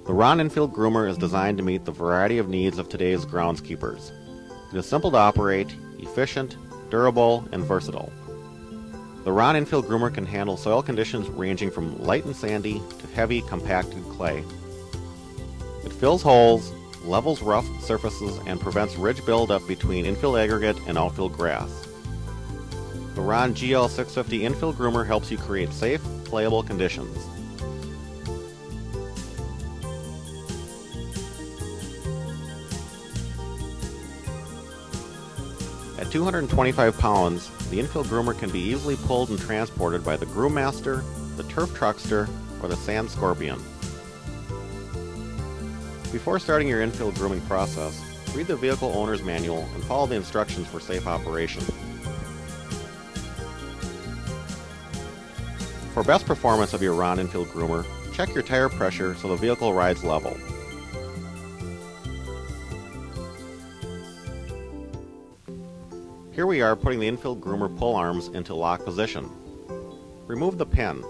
The Rahn Infield Groomer is designed to meet the variety of needs of today's groundskeepers. It is simple to operate, efficient, durable, and versatile. The Rahn Infield Groomer can handle soil conditions ranging from light and sandy to heavy, compacted clay. It fills holes, levels rough surfaces, and prevents ridge buildup between infield aggregate and outfield grass. The Rahn GL650 Infield Groomer helps you create safe, playable conditions. At 225 pounds, the Infield Groomer can be easily pulled and transported by the Groommaster, the Turf Truckster, or the Sand Scorpion. Before starting your infield grooming process, read the vehicle owner's manual and follow the instructions for safe operation. For best performance of your Rahn Infield Groomer, check your tire pressure so the vehicle rides level. Here we are putting the Infield Groomer pull arms into lock position. Remove the pin.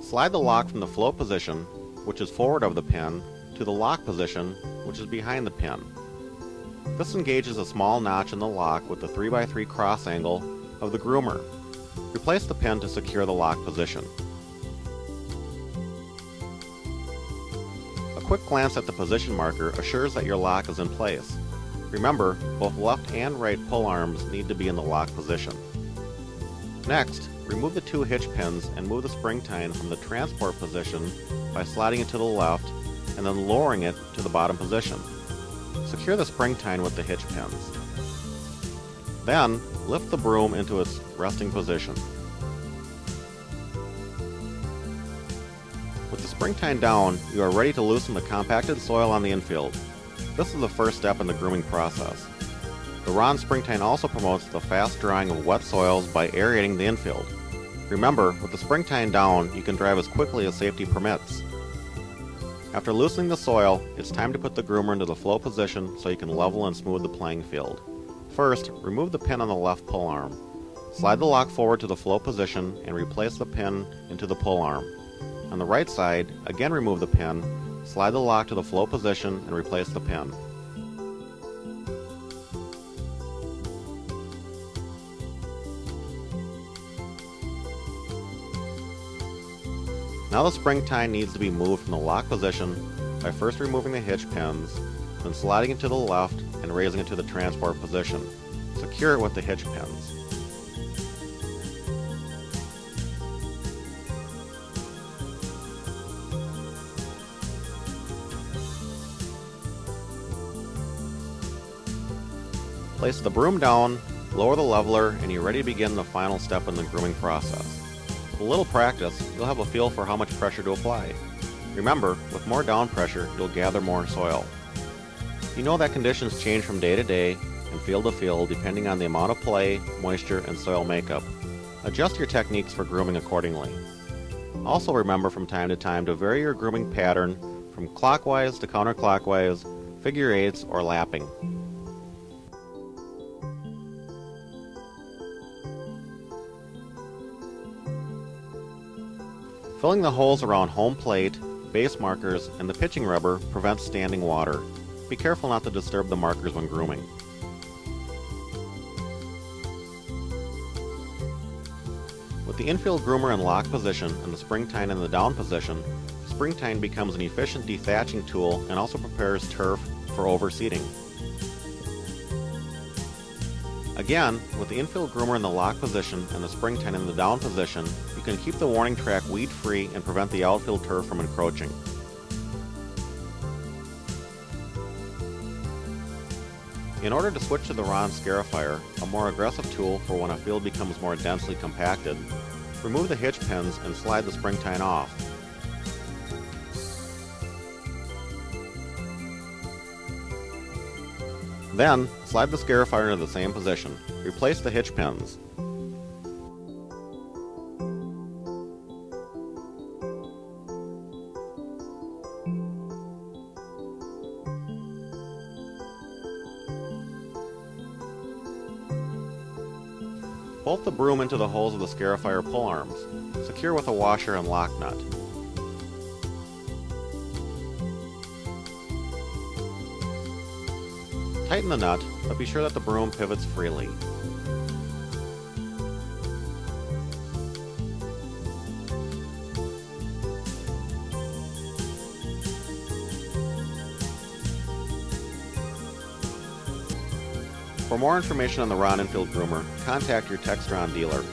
Slide the lock from the float position, which is forward of the pin, to the lock position, which is behind the pin. This engages a small notch in the lock with the 3x3 cross angle of the groomer. Replace the pin to secure the lock position. A quick glance at the position marker assures that your lock is in place. Remember, both left and right pull arms need to be in the lock position. Next, remove the two hitch pins and move the spring tine from the transport position by sliding it to the left and then lowering it to the bottom position. Secure the spring tine with the hitch pins. Then, lift the broom into its resting position. With the spring tine down, you are ready to loosen the compacted soil on the infield. This is the first step in the grooming process. The Rahn spring tine also promotes the fast drying of wet soils by aerating the infield. Remember, with the spring tine down, you can drive as quickly as safety permits. After loosening the soil, it's time to put the groomer into the flow position so you can level and smooth the playing field. First, remove the pin on the left pull arm. Slide the lock forward to the flow position and replace the pin into the pull arm. On the right side, again remove the pin, slide the lock to the flow position and replace the pin. Now the spring tine needs to be moved from the lock position by first removing the hitch pins, then sliding it to the left and raising it to the transport position. Secure it with the hitch pins. Place the broom down, lower the leveler, and you're ready to begin the final step in the grooming process. With a little practice, you'll have a feel for how much pressure to apply. Remember, with more down pressure, you'll gather more soil. You know that conditions change from day to day and field to field depending on the amount of play, moisture, and soil makeup. Adjust your techniques for grooming accordingly. Also remember from time to time to vary your grooming pattern from clockwise to counterclockwise, figure eights, or lapping. Filling the holes around home plate, base markers, and the pitching rubber prevents standing water. Be careful not to disturb the markers when grooming. With the infield groomer in lock position and the spring tine in the down position, the spring tine becomes an efficient dethatching tool and also prepares turf for overseeding. Again, with the infield groomer in the lock position and the spring tine in the down position, you can keep the warning track weed-free and prevent the outfield turf from encroaching. In order to switch to the Rahn Scarifier, a more aggressive tool for when a field becomes more densely compacted, remove the hitch pins and slide the spring tine off. Then, slide the Scarifier into the same position. Replace the hitch pins. Bolt the broom into the holes of the Scarifier pull arms. Secure with a washer and lock nut. Tighten the nut, but be sure that the broom pivots freely. For more information on the Rahn Infield Groomer, contact your Textron dealer.